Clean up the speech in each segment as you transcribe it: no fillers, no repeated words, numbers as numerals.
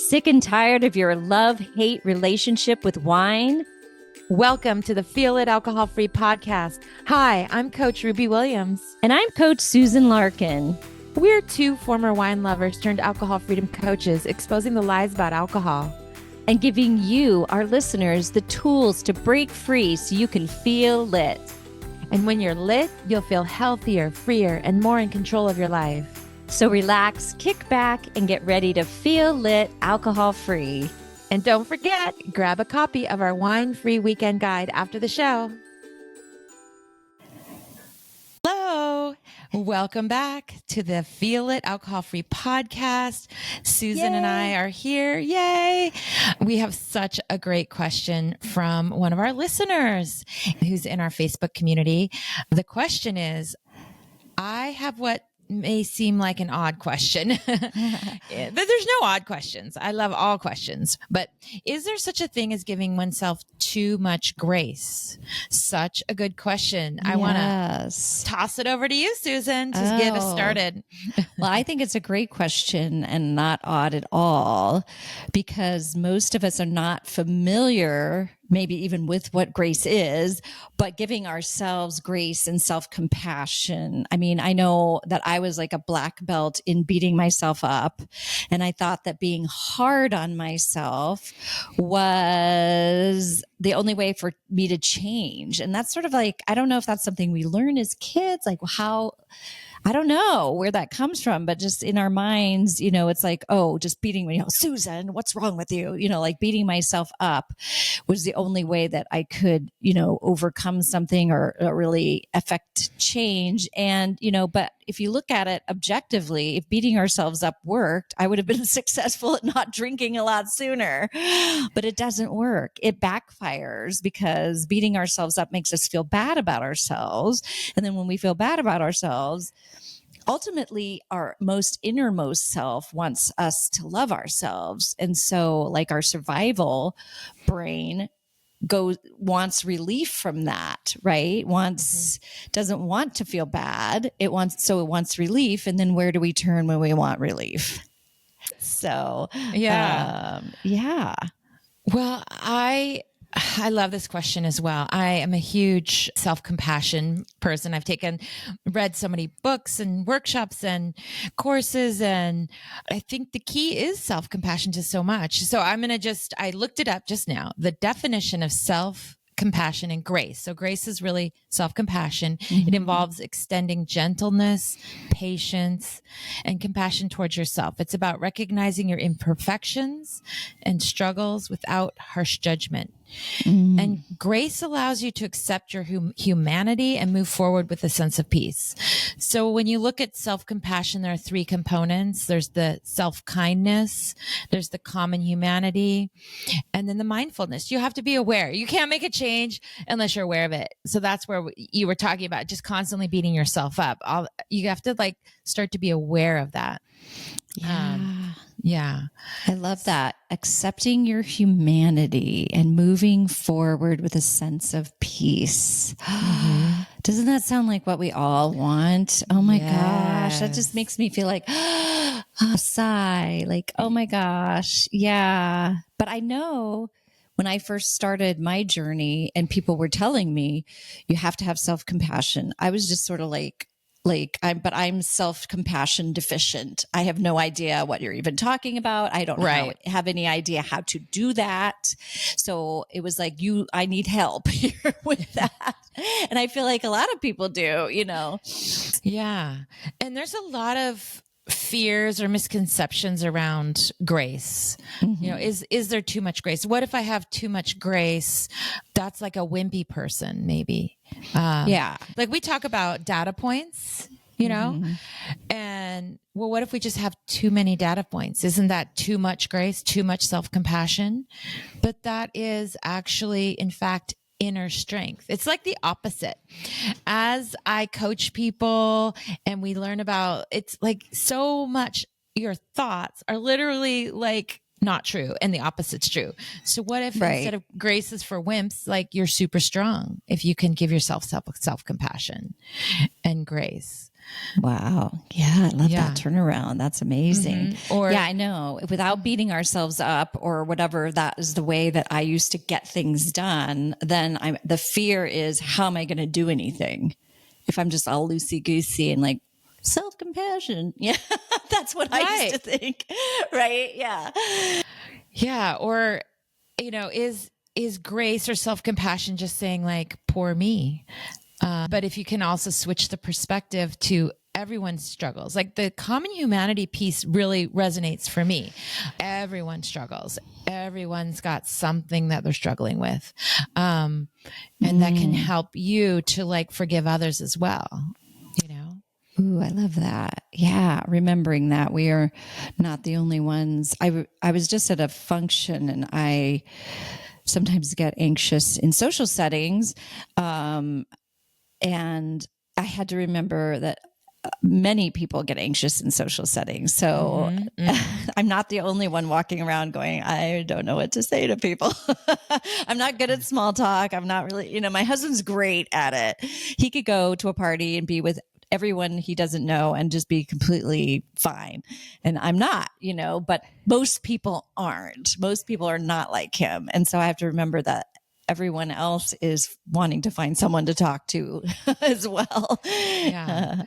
sick and tired of your love-hate relationship with wine? Welcome to the Feel It Alcohol-Free podcast. Hi, I'm Coach Ruby Williams. And I'm Coach Susan Larkin. We're two former wine lovers turned alcohol freedom coaches, exposing the lies about alcohol. And giving you, our listeners, the tools to break free so you can feel lit. And when you're lit, you'll feel healthier, freer, and more in control of your life. So relax, kick back, and get ready to feel lit alcohol-free. And don't forget, grab a copy of our wine-free weekend guide after the show. Hello. Welcome back to the Feel It Alcohol-Free podcast. Susan and I are here. Yay. We have such a great question from one of our listeners who's in our Facebook community. The question is, I have what may seem like an odd question. There's no odd questions. I love all questions. But is there such a thing as giving oneself too much grace? Such a good question. I want to toss it over to you, Susan, to get us started. Well, I think it's a great question and not odd at all, because most of us are not familiar, maybe even with what grace is, but giving ourselves grace and self-compassion. I mean, I know that I was like a black belt in beating myself up, and I thought that being hard on myself was the only way for me to change. And that's sort of like, I don't know if that's something we learn as kids, like how, I don't know where that comes from, but just in our minds, you know, it's like, oh, just beating, you know, Susan, what's wrong with you? You know, like beating myself up was the only way that I could, you know, overcome something or really affect change. And, you know, but if you look at it objectively, if beating ourselves up worked, I would have been successful at not drinking a lot sooner, but it doesn't work. It backfires because beating ourselves up makes us feel bad about ourselves. And then when we feel bad about ourselves, ultimately, our most innermost self wants us to love ourselves. And so like our survival brain wants relief from that, right? Doesn't want to feel bad. It wants relief. And then where do we turn when we want relief? So, yeah. Well, I love this question as well. I am a huge self-compassion person. I've read so many books and workshops and courses, and I think the key is self-compassion to so much. So I looked it up just now, the definition of self-compassion and grace. So grace is really self-compassion. Mm-hmm. It involves extending gentleness, patience, and compassion towards yourself. It's about recognizing your imperfections and struggles without harsh judgment. Mm. And grace allows you to accept your humanity and move forward with a sense of peace. So when you look at self-compassion, there are three components. There's the self-kindness, there's the common humanity, and then the mindfulness. You have to be aware. You can't make a change unless you're aware of it. So that's where you were talking about just constantly beating yourself up. You have to start to be aware of that. Yeah. I love that. Accepting your humanity and moving forward with a sense of peace. Mm-hmm. Doesn't that sound like what we all want? Oh my gosh. That just makes me feel like a sigh, like, oh my gosh. Yeah. But I know when I first started my journey and people were telling me you have to have self-compassion, I was just sort of I'm self-compassion deficient. I have no idea what you're even talking about. I don't have any idea how to do that. So it was like, I need help here with that. And I feel like a lot of people do, you know? Yeah. And there's a lot of fears or misconceptions around grace. Mm-hmm. You know, is there too much grace? What if I have too much grace? That's like a wimpy person, maybe. Like we talk about data points, you know, and well, what if we just have too many data points? Isn't that too much grace, too much self-compassion? But that is actually, in fact, inner strength. It's like the opposite. As I coach people and we learn about, it's like so much your thoughts are literally like not true and the opposite's true. So what if instead of grace is for wimps, like you're super strong if you can give yourself self-compassion and grace. Wow. Yeah, I love Yeah. that turnaround. That's amazing. Or yeah, I know. Without beating ourselves up or whatever, that is the way that I used to get things done. Then the fear is, how am I going to do anything if I'm just all loosey goosey and like self-compassion? Yeah, that's what I used to right. think. Right. Yeah. Yeah. Or, is grace or self-compassion just saying like, poor me? But if you can also switch the perspective to everyone's struggles, like the common humanity piece really resonates for me. Everyone struggles. Everyone's got something that they're struggling with. And that can help you to like forgive others as well, you know? Ooh, I love that. Yeah, remembering that we are not the only ones. I was just at a function and I sometimes get anxious in social settings. And I had to remember that many people get anxious in social settings. So I'm not the only one walking around going, I don't know what to say to people. I'm not good at small talk. I'm not really, my husband's great at it. He could go to a party and be with everyone he doesn't know and just be completely fine. And I'm not, but most people aren't. Most people are not like him. And so I have to remember that everyone else is wanting to find someone to talk to as well. Yeah.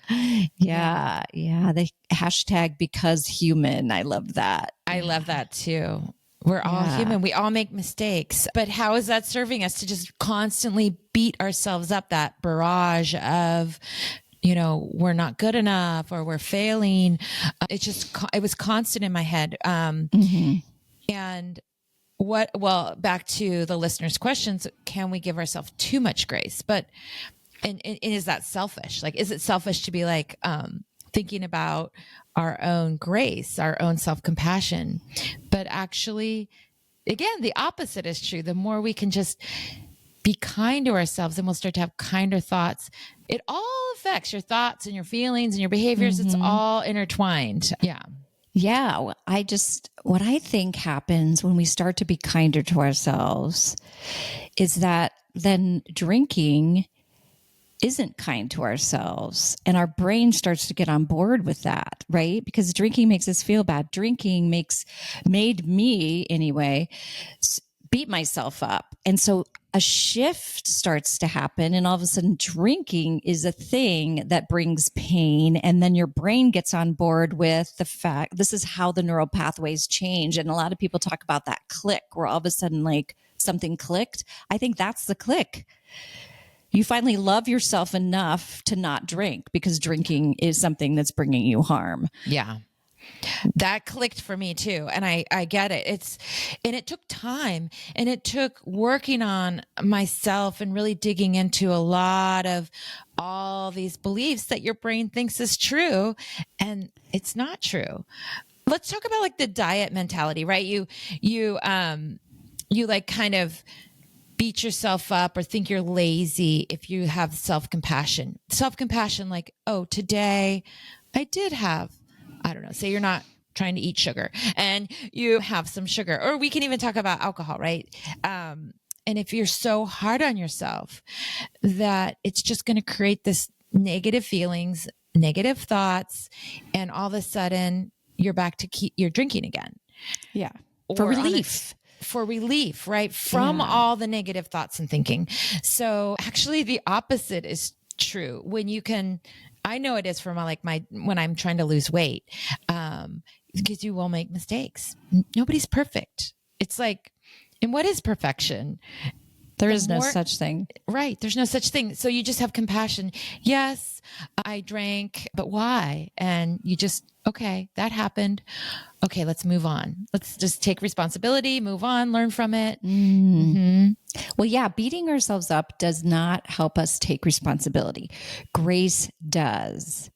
Yeah. The hashtag because human. I love that. I love that too. We're all human. We all make mistakes. But how is that serving us to just constantly beat ourselves up, that barrage of, we're not good enough or we're failing? It was constant in my head. And back to the listeners' questions, can we give ourselves too much grace? But, and is that selfish? Like, is it selfish to be like, thinking about our own grace, our own self-compassion? But actually, again, the opposite is true. The more we can just be kind to ourselves, and we'll start to have kinder thoughts. It all affects your thoughts and your feelings and your behaviors. It's all intertwined. Yeah. Yeah. What I think happens when we start to be kinder to ourselves is that then drinking isn't kind to ourselves and our brain starts to get on board with that, right? Because drinking makes us feel bad. Drinking made me anyway, beat myself up. And so a shift starts to happen and all of a sudden drinking is a thing that brings pain. And then your brain gets on board with the fact this is how the neural pathways change. And a lot of people talk about that click where all of a sudden like something clicked. I think that's the click. You finally love yourself enough to not drink because drinking is something that's bringing you harm. Yeah. That clicked for me too. And I get it. And it took time and it took working on myself and really digging into a lot of all these beliefs that your brain thinks is true. And it's not true. Let's talk about like the diet mentality, right? You like kind of beat yourself up or think you're lazy if you have self-compassion. Self-compassion, like, oh, today I did have, I don't know, say you're not trying to eat sugar and you have some sugar, or we can even talk about alcohol, right? And if you're so hard on yourself that it's just going to create this negative feelings, negative thoughts, and all of a sudden you're back to you're drinking again. Yeah. For relief. For relief, right? From all the negative thoughts and thinking. So actually the opposite is true. When you can, I know it is for when I'm trying to lose weight, because you will make mistakes. Nobody's perfect. It's like, and what is perfection? There is no such thing. Right. There's no such thing. So you just have compassion. Yes, I drank, but why? And you just, okay, that happened. Okay, let's move on. Let's just take responsibility, move on, learn from it. Well, yeah, beating ourselves up does not help us take responsibility. Grace does.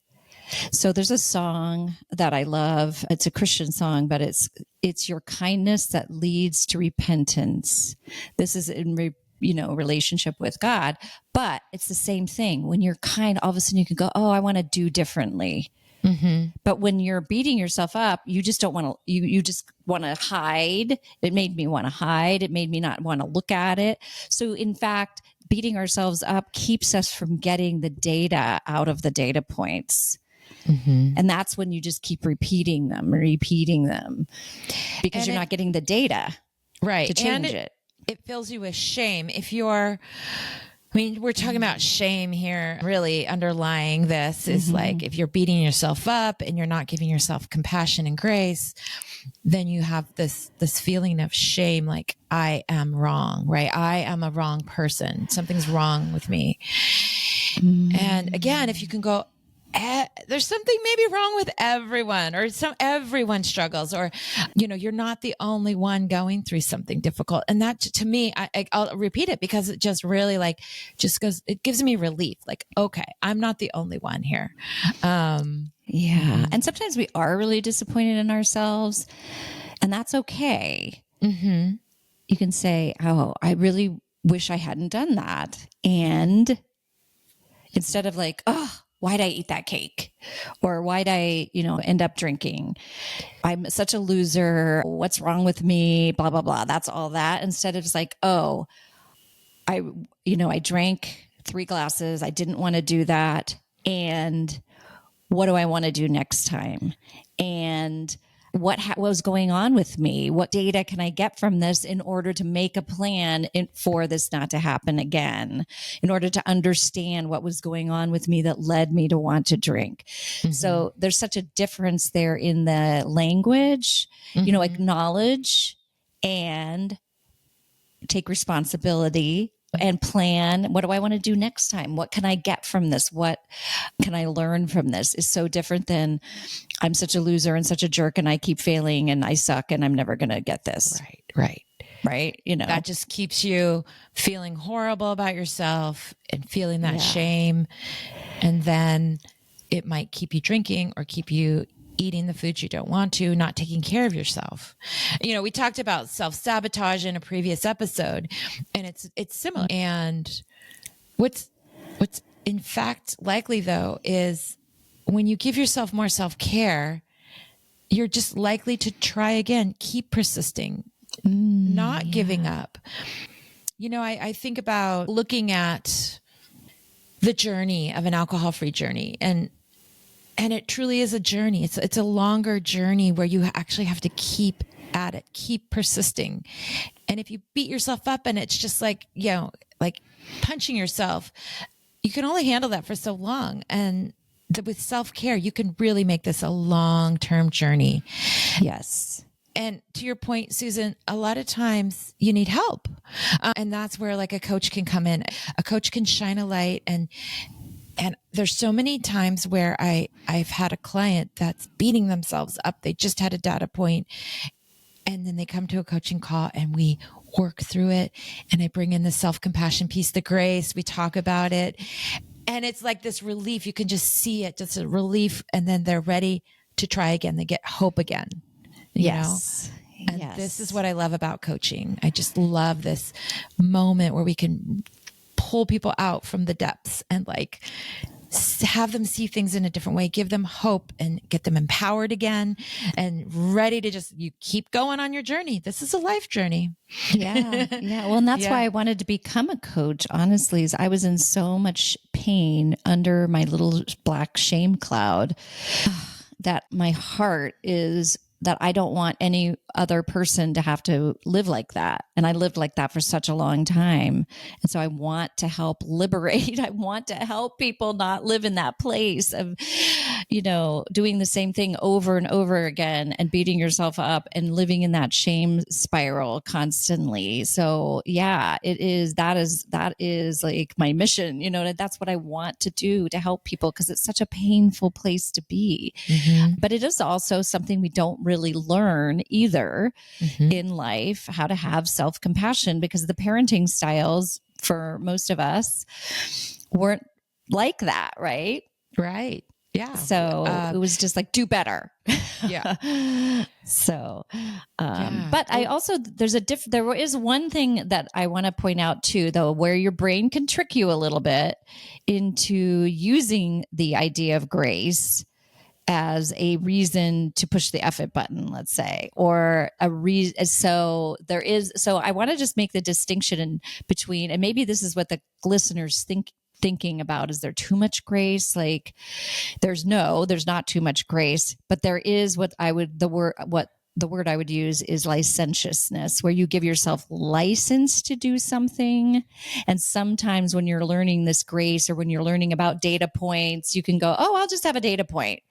So there's a song that I love. It's a Christian song, but it's your kindness that leads to repentance. This is in relationship with God, but it's the same thing. When you're kind, all of a sudden you can go, oh, I want to do differently. But when you're beating yourself up, you just don't want to, you just want to hide. It made me want to hide. It made me not want to look at it. So in fact, beating ourselves up keeps us from getting the data out of the data points. And that's when you just keep repeating them because you're not getting the data to change it. It fills you with shame. We're talking about shame here. Really underlying this is like, if you're beating yourself up and you're not giving yourself compassion and grace, then you have this feeling of shame. Like, I am wrong, right? I am a wrong person. Something's wrong with me. And again, if you can go, there's something maybe wrong with everyone, or everyone struggles, or, you're not the only one going through something difficult. And that, to me, I'll repeat it because it just really it gives me relief. Like, okay, I'm not the only one here. Yeah. And sometimes we are really disappointed in ourselves, and that's okay. You can say, oh, I really wish I hadn't done that. And instead of like, oh, why'd I eat that cake? Or why'd I, end up drinking? I'm such a loser. What's wrong with me? Blah, blah, blah. That's all that. Instead of just like, oh, I drank 3 glasses. I didn't want to do that. And what do I want to do next time? And what was going on with me? What data can I get from this in order to make a plan for this not to happen again, in order to understand what was going on with me that led me to want to drink? So there's such a difference there in the language, acknowledge and take responsibility and plan. What do I want to do next time? What can I get from this? What can I learn from this? Is so different than, I'm such a loser and such a jerk and I keep failing and I suck and I'm never going to get this. Right. That just keeps you feeling horrible about yourself and feeling that shame. And then it might keep you drinking or keep you eating the foods you don't want to, not taking care of yourself. We talked about self-sabotage in a previous episode, and it's similar. And what's in fact likely, though, is when you give yourself more self-care, you're just likely to try again, keep persisting, not giving up. I think about looking at the journey of an alcohol-free journey, and it truly is a journey. It's a longer journey where you actually have to keep at it, keep persisting. And if you beat yourself up and it's just like punching yourself, you can only handle that for so long. And with self-care, you can really make this a long-term journey. Yes. And to your point, Susan, a lot of times you need help. And that's where a coach can come in. A coach can shine a light, and there's so many times where I've had a client that's beating themselves up. They just had a data point, and then they come to a coaching call and we work through it. And I bring in the self-compassion piece, the grace. We talk about it, and it's like this relief. You can just see it, just a relief. And then they're ready to try again. They get hope again. You know? And this is what I love about coaching. I just love this moment where we can pull people out from the depths and have them see things in a different way, give them hope and get them empowered again and ready to you keep going on your journey. This is a life journey. Yeah. Well, and that's why I wanted to become a coach, honestly, is I was in so much pain under my little black shame cloud that my heart is that I don't want any other person to have to live like that. And I lived like that for such a long time. And so I want to help liberate. I want to help people not live in that place of, doing the same thing over and over again and beating yourself up and living in that shame spiral constantly. So that is like my mission, that's what I want to do to help people, because it's such a painful place to be. But it is also something we don't really learn either in life, how to have self-compassion, because the parenting styles for most of us weren't like that, right? Right. Yeah. So it was just like, do better. Yeah. So, but I also, there is one thing that I want to point out too, though, where your brain can trick you a little bit into using the idea of grace as a reason to push the F it button, let's say, or a reason. So I want to just make the distinction between, and maybe this is what the listeners thinking about, is there too much grace? Like there's not too much grace, but there is the word I would use is licentiousness, where you give yourself license to do something. And sometimes when you're learning this grace, or when you're learning about data points, you can go, oh, I'll just have a data point.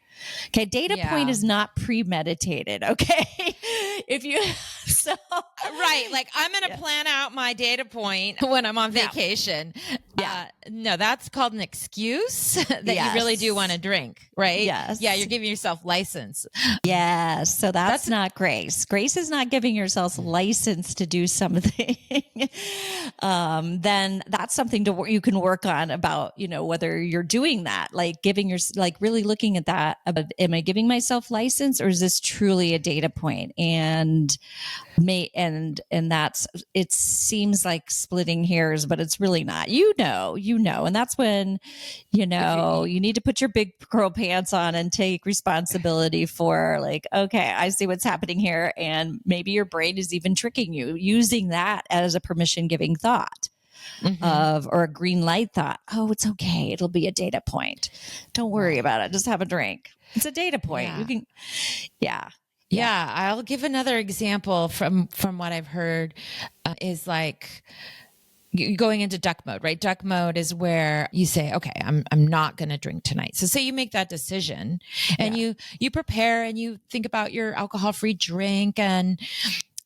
Okay. Data point is not premeditated. Okay. If you, so. Right. Like I'm going to plan out my data point when I'm on vacation. Yeah. No, that's called an excuse that you really do want to drink, right? Yes. Yeah. You're giving yourself license. Yes. So that's not grace. Grace is not giving yourself license to do something. Then that's something you can work on about, whether you're doing that, like really looking at that. Am I giving myself license, or is this truly a data point? And that's, it seems like splitting hairs, but it's really not, and that's when, you need to put your big girl pants on and take responsibility for, like, okay, I see what's happening here. And maybe your brain is even tricking you, using that as a permission giving thought. Or a green light thought. Oh, it's okay. It'll be a data point. Don't worry about it. Just have a drink. It's a data point. Yeah. You can, Yeah. I'll give another example from what I've heard is like going into duck mode, right? Duck mode is where you say, okay, I'm not going to drink tonight. So say you make that decision and you prepare and you think about your alcohol-free drink and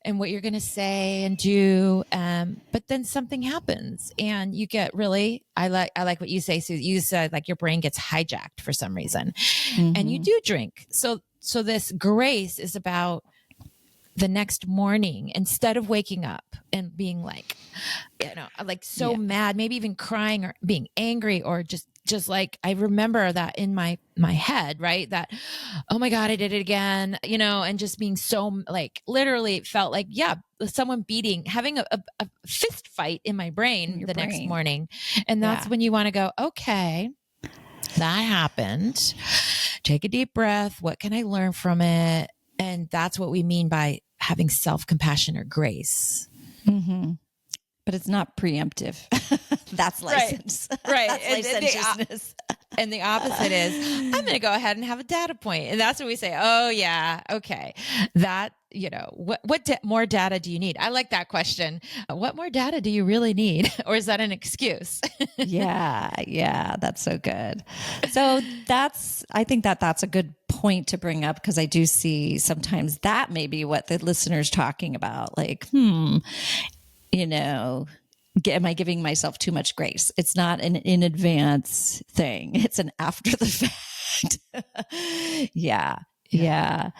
what you're going to say and do. But then something happens and you get really, I like what you say. So you said like your brain gets hijacked for some reason and you do drink. So this grace is about the next morning, instead of waking up and being like, like so mad, maybe even crying or being angry, or just like, I remember that in my head, right? That, oh my God, I did it again, and just being so like, literally it felt like, someone having a fist fight in my brain next morning. And that's when you want to go, okay, that happened. Take a deep breath. What can I learn from it? And that's what we mean by having self-compassion or grace. Mm-hmm. But it's not preemptive. That's license. Right. That's licentiousness. And the opposite is, I'm going to go ahead and have a data point. And that's what we say, oh yeah, okay. That, what more data do you need? I like that question. What more data do you really need? Or is that an excuse? Yeah. That's so good. So I think that's a good point to bring up, because I do see sometimes that may be what the listener's talking about. Like, am I giving myself too much grace? It's not an in advance thing. It's an after the fact. Yeah.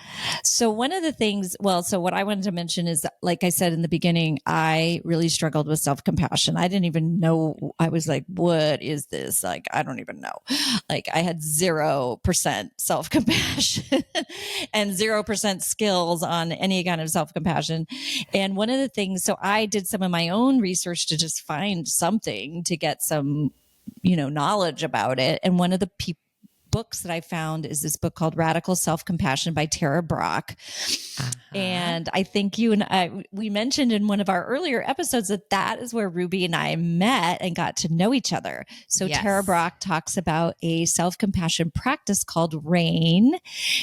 So one of the things, so what I wanted to mention is, like I said in the beginning, I really struggled with self-compassion. I didn't even know. I was like, what is this? Like, I don't even know. Like I had 0% self-compassion and 0% skills on any kind of self-compassion. And one of the things, so I did some of my own research to just find something to get some, knowledge about it. And one of the books that I found is this book called Radical Self-Compassion by Tara Brach. And I think you and I, we mentioned in one of our earlier episodes that is where Ruby and I met and got to know each other. So Tara Brach talks about a self-compassion practice called RAIN.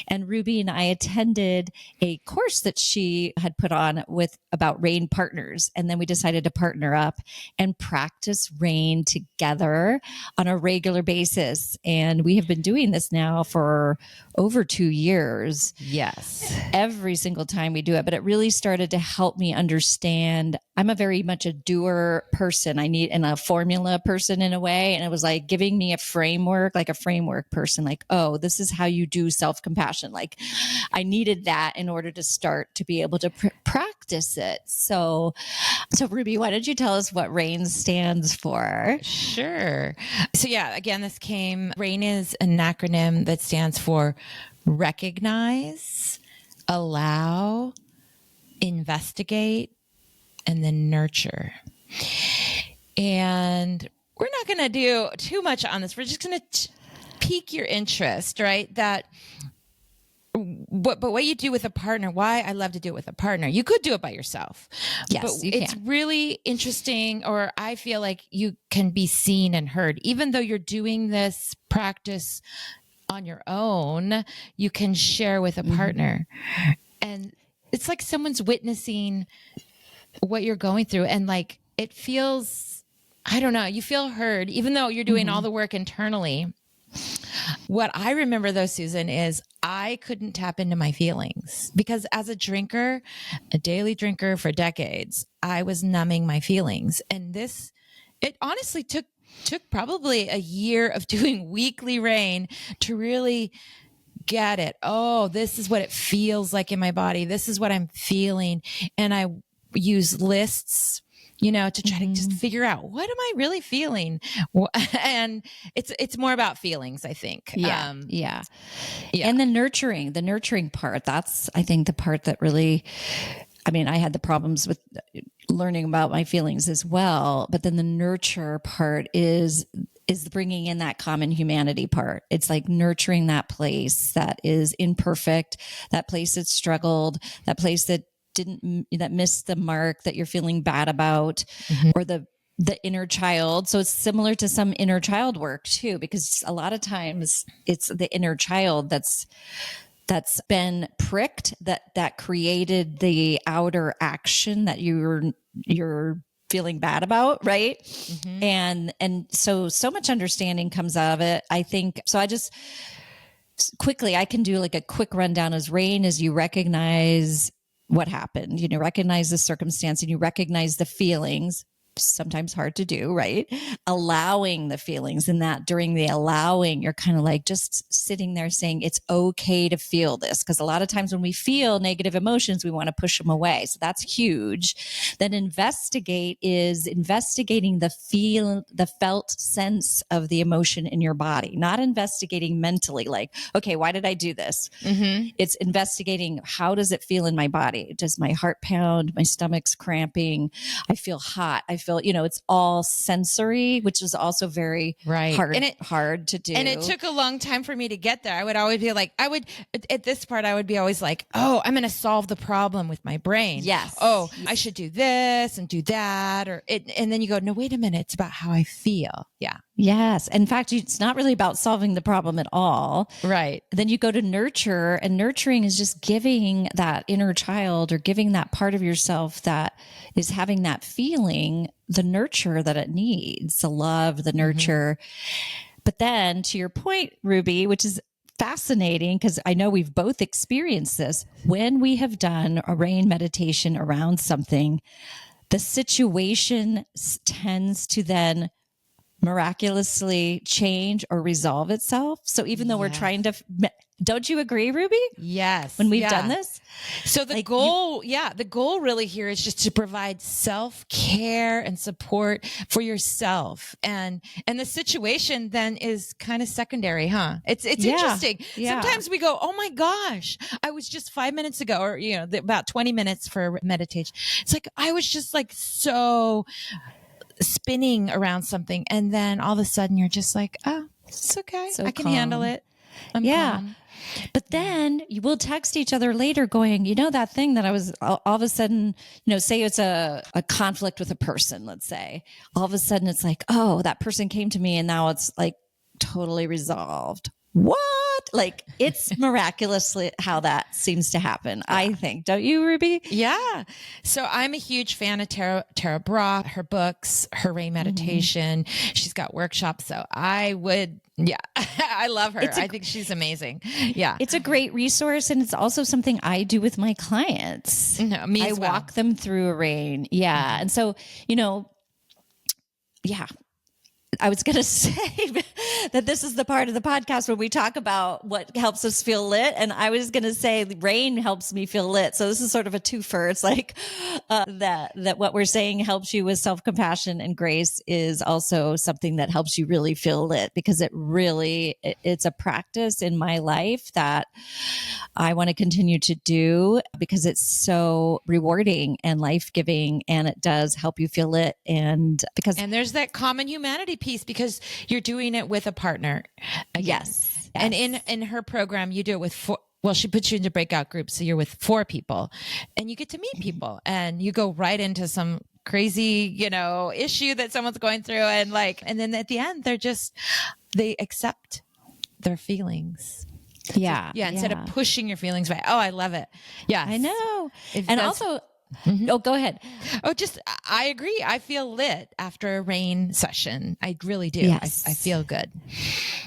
And Ruby and I attended a course that she had put on about RAIN partners. And then we decided to partner up and practice RAIN together on a regular basis. And we have been doing this now for over 2 years. Yes. Every single time we do it, but it really started to help me understand. I'm a very much a doer person. And a formula person in a way. And it was like giving me a framework person, like, oh, this is how you do self-compassion. Like I needed that in order to start to be able to practice it. So Ruby, why don't you tell us what RAIN stands for? Sure. So again, RAIN is an acronym that stands for recognize, allow, investigate, and then nurture. And we're not going to do too much on this. We're just going to pique your interest, right? That but what you do with a partner, why I love to do it with a partner. You could do it by yourself. Yes, but you it's can. really interesting, or I feel like you can be seen and heard. Even though you're doing this practice on your own, you can share with a partner. And it's like someone's witnessing what you're going through. And like, it feels, I don't know, you feel heard, even though you're doing all the work internally. What I remember though, Susan, is I couldn't tap into my feelings because as a drinker, a daily drinker for decades, I was numbing my feelings. And it honestly took probably a year of doing weekly rain to really get it. Oh, this is what it feels like in my body. This is what I'm feeling. And I use lists, to try to just figure out, what am I really feeling? And it's more about feelings, I think. Yeah. And the nurturing part, that's, I think, the part that really, I mean, I had the problems with learning about my feelings as well, but then the nurture part is bringing in that common humanity part. It's like nurturing that place that is imperfect, that place that struggled, that place that missed the mark, that you're feeling bad about, or the inner child. So it's similar to some inner child work too, because a lot of times it's the inner child that's been pricked, that created the outer action that you're feeling bad about, right? And so much understanding comes out of it, I think. So I just quickly, I can do like a quick rundown as rain, as you recognize what happened, recognize the circumstance, and you recognize the feelings. Sometimes hard to do, right? Allowing the feelings, and that during the allowing, you're kind of like just sitting there saying it's okay to feel this. Because a lot of times when we feel negative emotions, we want to push them away. So that's huge. Then investigate is investigating the felt sense of the emotion in your body, not investigating mentally, like, okay, why did I do this? It's investigating, how does it feel in my body? Does my heart pound? My stomach's cramping? I feel hot. I feel, it's all sensory, which is also very hard to do. And it took a long time for me to get there. I would always be like, at this part, I would be always like, oh, I'm going to solve the problem with my brain. Yes. Oh, I should do this and do that. And then you go, no, wait a minute. It's about how I feel. Yeah. Yes. In fact, it's not really about solving the problem at all. Right. Then you go to nurture, and nurturing is just giving that inner child, or giving that part of yourself that is having that feeling, the nurture that it needs, the love, the nurture. But then to your point, Ruby, which is fascinating, because I know we've both experienced this, when we have done a rain meditation around something, the situation tends to then miraculously change or resolve itself. So even though we're trying to, don't you agree, Ruby? Yes. When we've done this? So the goal really here is just to provide self-care and support for yourself. And the situation then is kind of secondary, huh? It's interesting. Yeah. Sometimes we go, oh my gosh, I was just 5 minutes ago, or, about 20 minutes for meditation. It's like, I was just like so spinning around something, and then all of a sudden you're just like, oh, it's okay, so I can handle it. I'm calm. But then you will text each other later going, that thing that I was all of a sudden, say it's a conflict with a person, let's say, all of a sudden it's like, oh, that person came to me and now it's like totally resolved. What? Like, it's miraculously how that seems to happen, I think. Don't you, Ruby? Yeah. So I'm a huge fan of Tara Brach, her books, her rain meditation. She's got workshops. So I would, I love her. I think she's amazing. Yeah. It's a great resource. And it's also something I do with my clients. No, me as well. I walk them through a rain. Yeah. And so, I was going to say that this is the part of the podcast where we talk about what helps us feel lit. And I was going to say rain helps me feel lit. So this is sort of a twofer. It's like that what we're saying helps you with self-compassion and grace is also something that helps you really feel lit, because it's a practice in my life that I want to continue to do because it's so rewarding and life-giving, and it does help you feel lit. And there's that common humanity piece, because you're doing it with a partner. Yes. And in her program, you do it with well, she puts you into breakout groups. So you're with 4 people and you get to meet people and you go right into some crazy, issue that someone's going through. And then at the end, they accept their feelings. Yeah. Yeah. Instead of pushing your feelings away. Oh, I love it. Yeah. I know. If And also, oh, go ahead. Oh, I agree. I feel lit after a rain session. I really do. Yes. I feel good.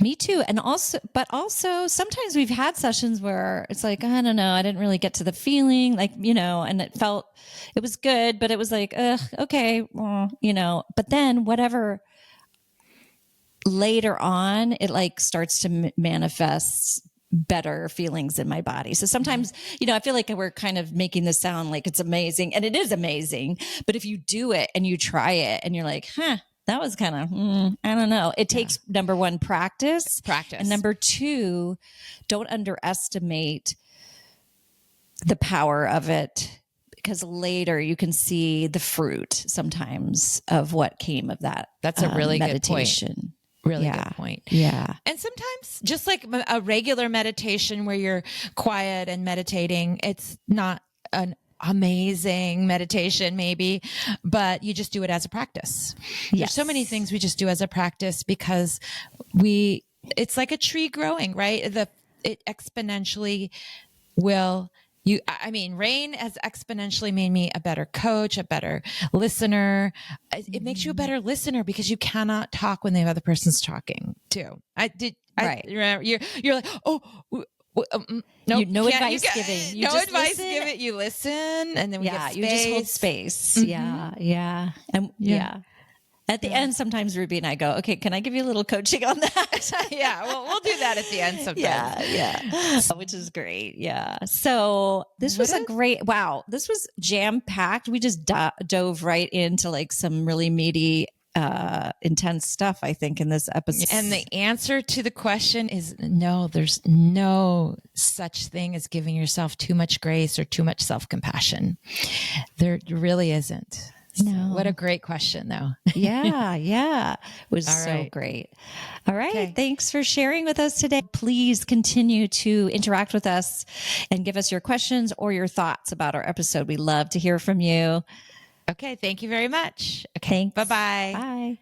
Me too. And also sometimes we've had sessions where it's like, I don't know, I didn't really get to the feeling and it was good, but it was like, okay, but then whatever later on, it like starts to manifest better feelings in my body. So sometimes, I feel like we're kind of making this sound like it's amazing, and it is amazing. But if you do it and you try it and you're like, that was kind of, I don't know. It takes number 1, practice. And number 2, don't underestimate the power of it, because later you can see the fruit sometimes of what came of that. That's a really meditation. Good point. Really good point. Yeah. And sometimes just like a regular meditation where you're quiet and meditating, it's not an amazing meditation maybe, but you just do it as a practice. Yes. There's so many things we just do as a practice because it's like a tree growing, right? It exponentially will rain has exponentially made me a better coach, a better listener. It makes you a better listener because you cannot talk when the other person's talking too. Right. You're like, no, no advice giving. No advice given. You listen, and then we get space. You just hold space. Mm-hmm. Yeah. And at the end, sometimes Ruby and I go, okay, can I give you a little coaching on that? Yeah, well, we'll do that at the end sometimes. Yeah. Which is great. Yeah. So this was this was jam-packed. We just dove right into like some really meaty, intense stuff, I think, in this episode. And the answer to the question is no, there's no such thing as giving yourself too much grace or too much self-compassion. There really isn't. No. What a great question, though. Yeah. It was so great. All right. Okay. Thanks for sharing with us today. Please continue to interact with us and give us your questions or your thoughts about our episode. We love to hear from you. Okay. Thank you very much. Okay. Bye-bye. Bye.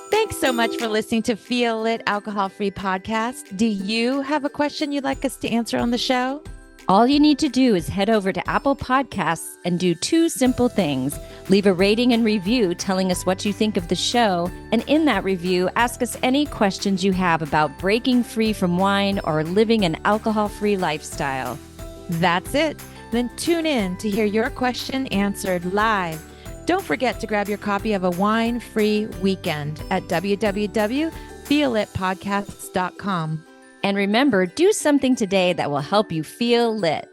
Thanks so much for listening to Feel Lit Alcohol-Free Podcast. Do you have a question you'd like us to answer on the show? All you need to do is head over to Apple Podcasts and do 2 simple things. Leave a rating and review telling us what you think of the show. And in that review, ask us any questions you have about breaking free from wine or living an alcohol-free lifestyle. That's it. Then tune in to hear your question answered live. Don't forget to grab your copy of A Wine-Free Weekend at www.feelitpodcasts.com. And remember, do something today that will help you feel lit.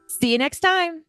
See you next time.